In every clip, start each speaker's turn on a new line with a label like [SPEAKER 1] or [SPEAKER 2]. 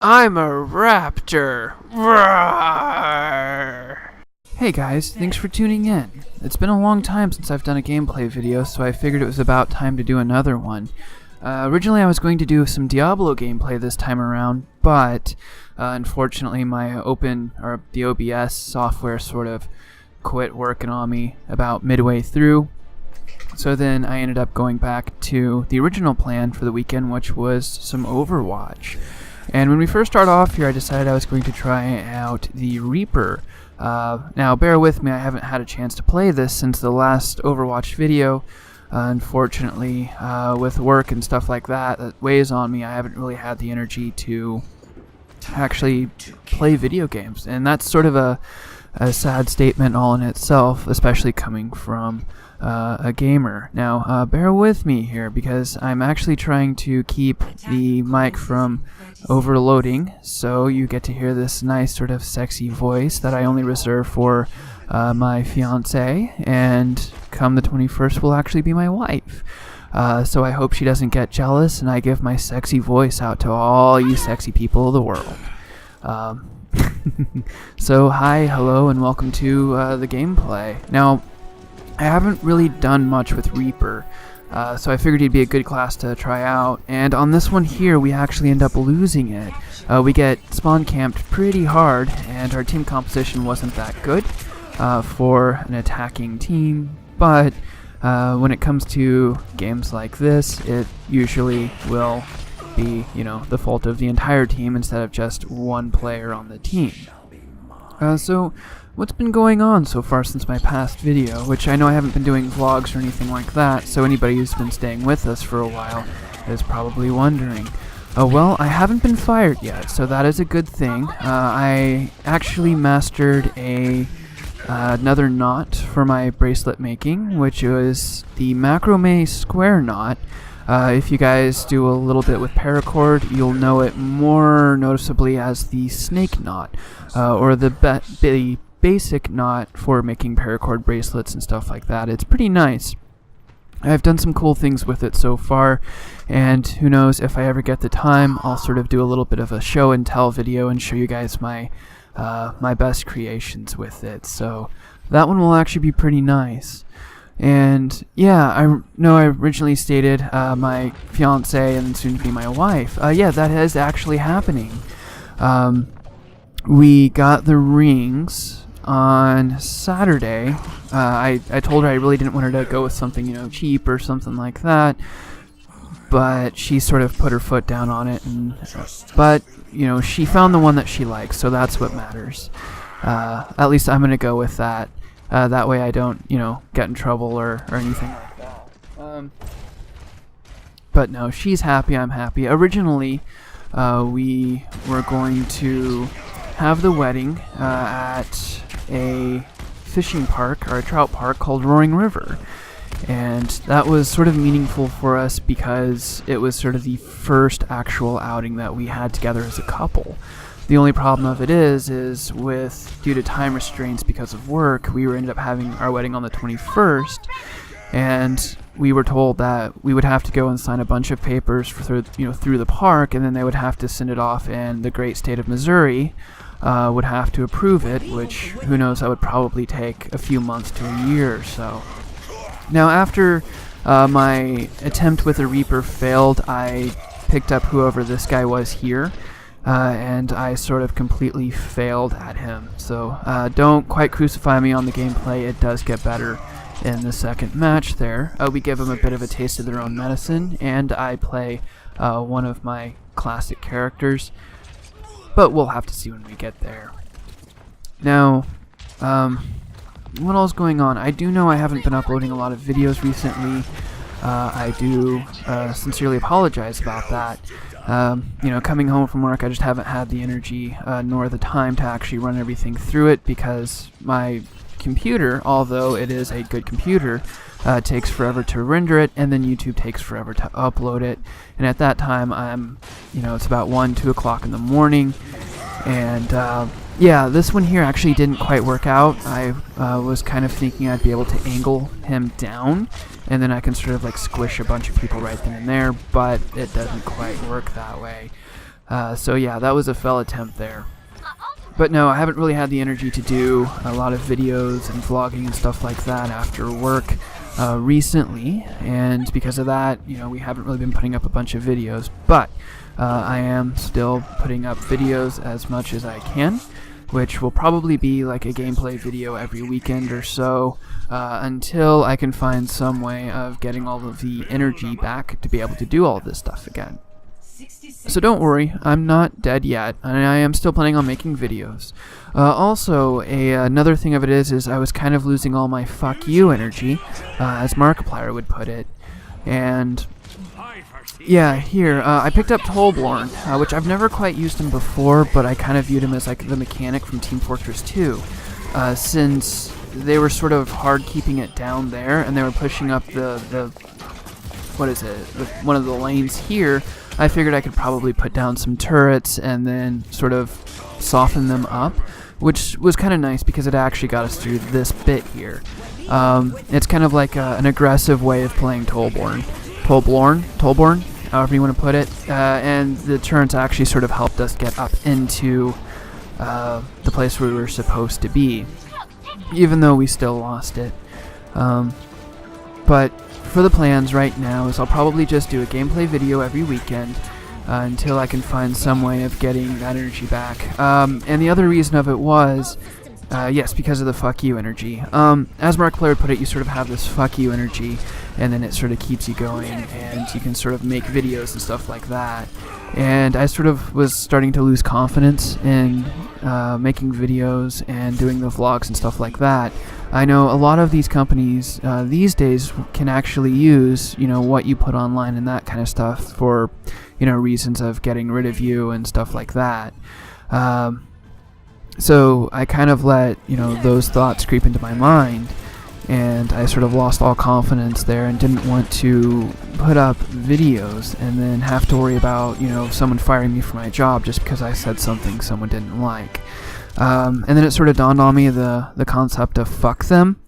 [SPEAKER 1] I'm a raptor. Roar. Hey guys, thanks for tuning in. It's been a long time since I've done a gameplay video, so I figured it was about time to do another one. Originally I was going to do some Diablo gameplay this time around, but unfortunately my the OBS software sort of quit working on me about midway through. So then I ended up going back to the original plan for the weekend, which was some Overwatch. And when we first start off here, I decided I was going to try out the Reaper. Now, bear with me, I haven't had a chance to play this since the last Overwatch video. Unfortunately, with work and stuff like that weighs on me, I haven't really had the energy to actually play video games. And that's sort of a sad statement all in itself, especially coming from a gamer. Now, bear with me here because I'm actually trying to keep the mic from overloading, so you get to hear this nice sort of sexy voice that I only reserve for my fiance, and come the 21st will actually be my wife. So I hope she doesn't get jealous and I give my sexy voice out to all you sexy people of the world. So hi, hello, and welcome to the gameplay. Now, I haven't really done much with Reaper, so I figured he'd be a good class to try out, and on this one here we actually end up losing it. We get spawn camped pretty hard, and our team composition wasn't that good for an attacking team, but when it comes to games like this, it usually will be, the fault of the entire team instead of just one player on the team. So what's been going on so far since my past video, which I know I haven't been doing vlogs or anything like that, so anybody who's been staying with us for a while is probably wondering. Well, I haven't been fired yet, so that is a good thing. I actually mastered another knot for my bracelet making, which was the macrame square knot. If you guys do a little bit with paracord, you'll know it more noticeably as the snake knot, or the basic knot for making paracord bracelets and stuff like that. It's pretty nice. I've done some cool things with it so far, and who knows, if I ever get the time, I'll sort of do a little bit of a show and tell video and show you guys my my best creations with it. So that one will actually be pretty nice. And yeah, I know I originally stated my fiance and soon to be my wife. Yeah, that is actually happening. We got the rings on Saturday. I told her I really didn't want her to go with something, cheap or something like that. But she sort of put her foot down on it. But she found the one that she likes, so that's what matters. At least I'm going to go with that. That way I don't, get in trouble or anything like that. But no, she's happy, I'm happy. Originally, we were going to have the wedding at a fishing park, or a trout park, called Roaring River. And that was sort of meaningful for us because it was sort of the first actual outing that we had together as a couple. The only problem of it is due to time restraints because of work, we ended up having our wedding on the 21st, and we were told that we would have to go and sign a bunch of papers through the park, and then they would have to send it off, and the great state of Missouri would have to approve it, which, who knows, that would probably take a few months to a year or so. Now, after my attempt with the Reaper failed, I picked up whoever this guy was here, and I sort of completely failed at him. So don't quite crucify me on the gameplay, it does get better in the second match there. We give them a bit of a taste of their own medicine, and I play one of my classic characters, but we'll have to see when we get there. Now, what else is going on? I do know I haven't been uploading a lot of videos recently. I do sincerely apologize about that. Coming home from work, I just haven't had the energy nor the time to actually run everything through it because my computer, although it is a good computer, takes forever to render it, and then YouTube takes forever to upload it. And at that time, it's about 1, 2 o'clock in the morning, and yeah, this one here actually didn't quite work out. I was kind of thinking I'd be able to angle him down, and then I can sort of like squish a bunch of people right then and there, but it doesn't quite work that way. So yeah, that was a fail attempt there. But no, I haven't really had the energy to do a lot of videos and vlogging and stuff like that after work recently, and because of that, you know, we haven't really been putting up a bunch of videos, but I am still putting up videos as much as I can, which will probably be like a gameplay video every weekend or so, until I can find some way of getting all of the energy back to be able to do all this stuff again. So don't worry, I'm not dead yet, and I am still planning on making videos. Also, another thing of it is I was kind of losing all my fuck you energy, as Markiplier would put it. And yeah, here, I picked up Tollborn, which I've never quite used him before, but I kind of viewed him as like the mechanic from Team Fortress 2, since they were sort of hard keeping it down there, and they were pushing up one of the lanes here. I figured I could probably put down some turrets and then sort of soften them up, which was kind of nice because it actually got us through this bit here. It's kind of like an aggressive way of playing Tollborn, however you want to put it, and the turrets actually sort of helped us get up into the place where we were supposed to be, even though we still lost it. But for the plans right now is I'll probably just do a gameplay video every weekend until I can find some way of getting that energy back. And the other reason of it was, yes, because of the fuck you energy. As Markiplier put it, you sort of have this fuck you energy, and then it sort of keeps you going, and you can sort of make videos and stuff like that. And I sort of was starting to lose confidence in making videos and doing the vlogs and stuff like that. I know a lot of these companies these days can actually use, you know, what you put online and that kind of stuff for, you know, reasons of getting rid of you and stuff like that. So I kind of let, you know, those thoughts creep into my mind, and I sort of lost all confidence there and didn't want to put up videos and then have to worry about, you know, someone firing me for my job just because I said something someone didn't like. And then it sort of dawned on me the concept of fuck them.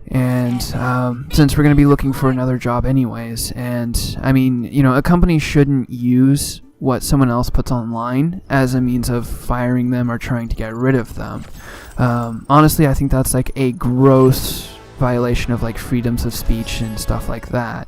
[SPEAKER 1] And since we're going to be looking for another job anyways, and I mean, you know, a company shouldn't use what someone else puts online as a means of firing them or trying to get rid of them. Honestly, I think that's like a gross violation of like freedoms of speech and stuff like that.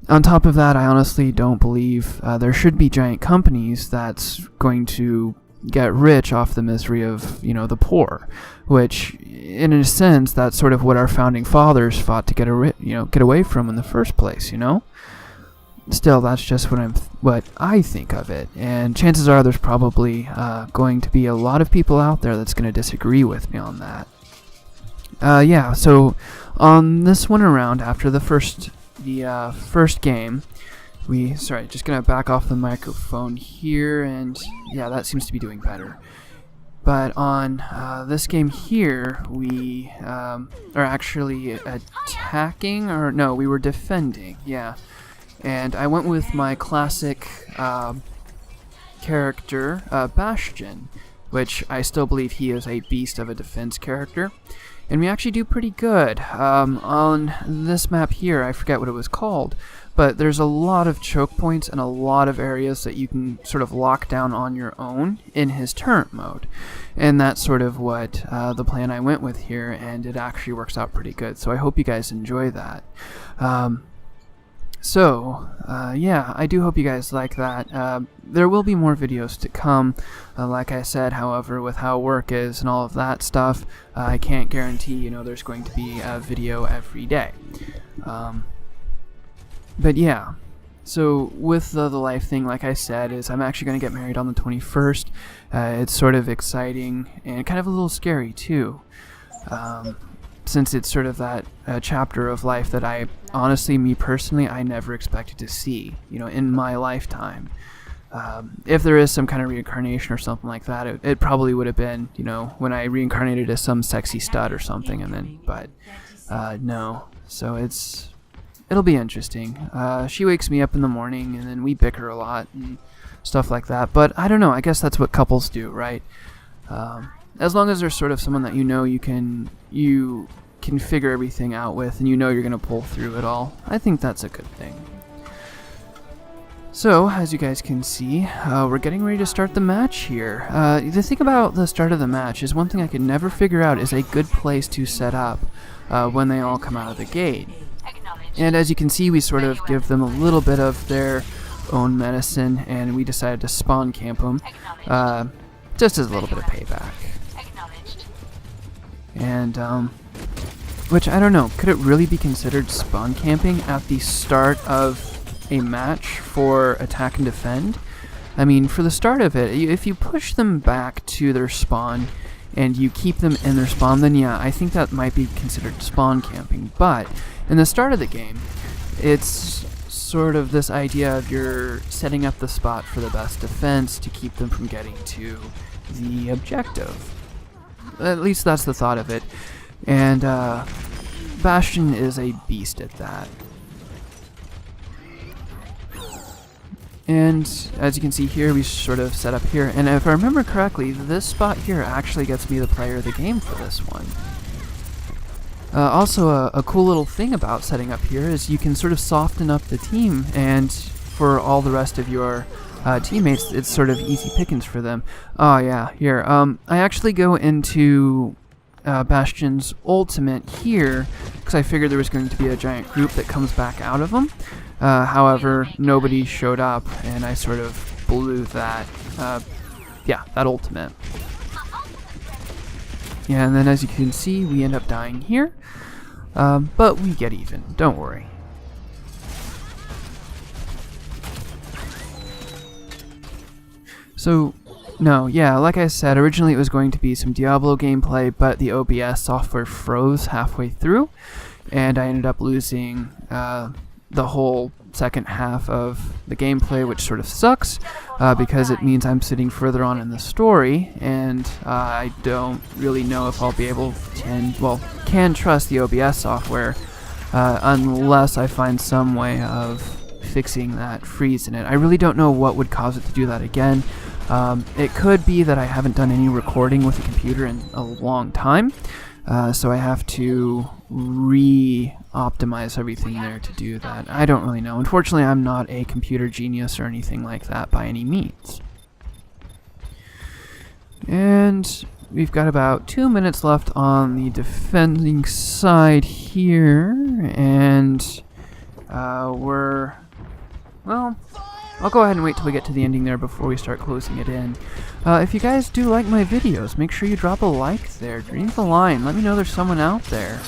[SPEAKER 1] On top of that, I honestly don't believe there should be giant companies that's going to get rich off the misery of, you know, the poor, which in a sense that's sort of what our founding fathers fought to get away from in the first place, you know. Still, that's just what I think of it, and chances are there's probably going to be a lot of people out there that's going to disagree with me on that. Yeah, so on this one around, after the first game, just gonna back off the microphone here, and yeah, that seems to be doing better. But on this game here, we are actually attacking, or no, we were defending, yeah. And I went with my classic character, Bastion, which I still believe he is a beast of a defense character. And we actually do pretty good. On this map here, I forget what it was called, but there's a lot of choke points and a lot of areas that you can sort of lock down on your own in his turret mode. And that's sort of what the plan I went with here, and it actually works out pretty good. So I hope you guys enjoy that. Yeah, I do hope you guys like that. There will be more videos to come. Like I said, however, with how work is and all of that stuff, I can't guarantee, you know, there's going to be a video every day. But yeah, so with the life thing, like I said, is I'm actually going to get married on the 21st. It's sort of exciting and kind of a little scary too. Since it's sort of that chapter of life that I honestly, me personally, I never expected to see, you know, in my lifetime. If there is some kind of reincarnation or something like that, it probably would have been, you know, when I reincarnated as some sexy stud or something, and then, but no. So it'll be interesting. She wakes me up in the morning, and then we bicker a lot and stuff like that. But I don't know. I guess that's what couples do, right? As long as there's sort of someone that you know you can figure everything out with, and you know you're going to pull through it all, I think that's a good thing. So, as you guys can see, we're getting ready to start the match here. The thing about the start of the match is one thing I could never figure out is a good place to set up when they all come out of the gate. And as you can see, we sort of give them a little bit of their own medicine, and we decided to spawn camp them, just as a little bit of payback. And, which, I don't know, could it really be considered spawn camping at the start of a match for attack and defend? I mean, for the start of it, if you push them back to their spawn and you keep them in their spawn, then yeah, I think that might be considered spawn camping. But in the start of the game, it's sort of this idea of you're setting up the spot for the best defense to keep them from getting to the objective. At least that's the thought of it. And Bastion is a beast at that. And as you can see here, we sort of set up here. And if I remember correctly, this spot here actually gets me the player of the game for this one. Also, a cool little thing about setting up here is you can sort of soften up the team, and for all the rest of your teammates, it's sort of easy pickings for them. Oh yeah, here. I actually go into Bastion's ultimate here because I figured there was going to be a giant group that comes back out of them. However, nobody showed up, and I sort of blew that, that ultimate. Yeah, and then as you can see, we end up dying here, but we get even, don't worry. So, no, yeah, like I said, originally it was going to be some Diablo gameplay, but the OBS software froze halfway through, and I ended up losing the whole second half of the gameplay, which sort of sucks because it means I'm sitting further on in the story, and I don't really know if I'll be able to, can trust the OBS software unless I find some way of fixing that freeze in it. I really don't know what would cause it to do that again. It could be that I haven't done any recording with a computer in a long time, so I have to re-optimize everything there to do that. I don't really know. Unfortunately, I'm not a computer genius or anything like that by any means. And we've got about 2 minutes left on the defending side here, and I'll go ahead and wait till we get to the ending there before we start closing it in. If you guys do like my videos, make sure you drop a like there. Leave a line. Let me know there's someone out there.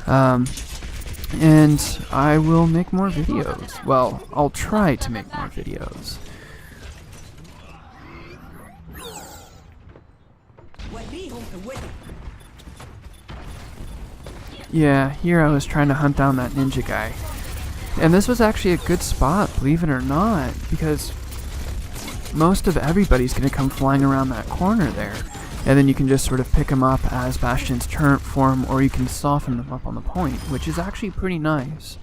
[SPEAKER 1] And I will make more videos. Well, I'll try to make more videos. Yeah, here I was trying to hunt down that ninja guy. And this was actually a good spot, believe it or not, because most of everybody's going to come flying around that corner there. And then you can just sort of pick them up as Bastion's turret form, or you can soften them up on the point, which is actually pretty nice.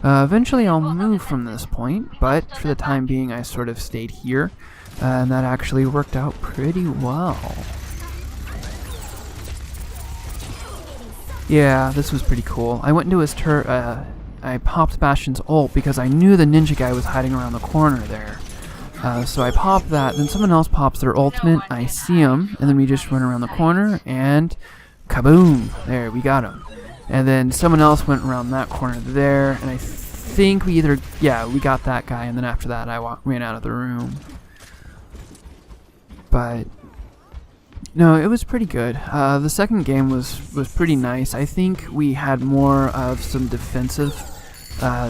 [SPEAKER 1] Eventually I'll move from this point, but for the time being I sort of stayed here, and that actually worked out pretty well. Yeah, this was pretty cool. I went into his turret, I popped Bastion's ult because I knew the ninja guy was hiding around the corner there. So I popped that, then someone else pops their ultimate, I see him, and then we just run around the corner, and kaboom! There, we got him. And then someone else went around that corner there, and I think we we got that guy, and then after that I ran out of the room. But no, it was pretty good. The second game was pretty nice. I think we had more of some defensive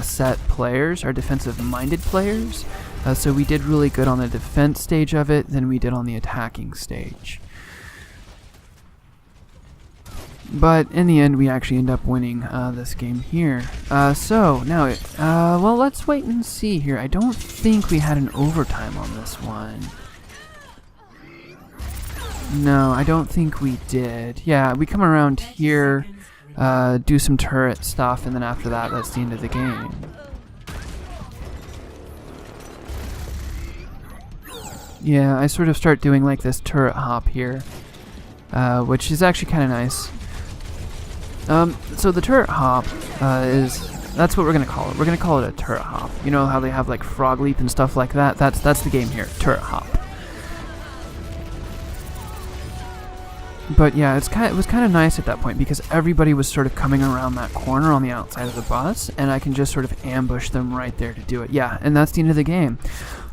[SPEAKER 1] set players, or defensive-minded players. So we did really good on the defense stage of it than we did on the attacking stage. But in the end, we actually end up winning this game here. So now, well, let's wait and see here. I don't think we had an overtime on this one. No, I don't think we did. Yeah, we come around here, do some turret stuff, and then after that, that's the end of the game. Yeah, I sort of start doing like this turret hop here, which is actually kind of nice. So the turret hop is That's what we're gonna call it. We're gonna call it a turret hop. You know how they have like frog leap and stuff like that? That's the game here, turret hop. But yeah, it was kind of nice at that point because everybody was sort of coming around that corner on the outside of the bus, and I can just sort of ambush them right there to do it. Yeah, and that's the end of the game.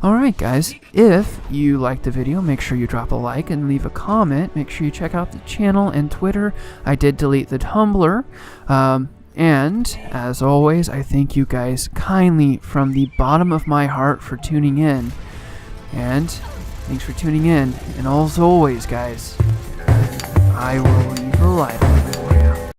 [SPEAKER 1] Alright guys, if you liked the video, make sure you drop a like and leave a comment. Make sure you check out the channel and Twitter. I did delete the Tumblr. And, as always, I thank you guys kindly from the bottom of my heart for tuning in. And, thanks for tuning in. And as always, guys, I will leave a light on.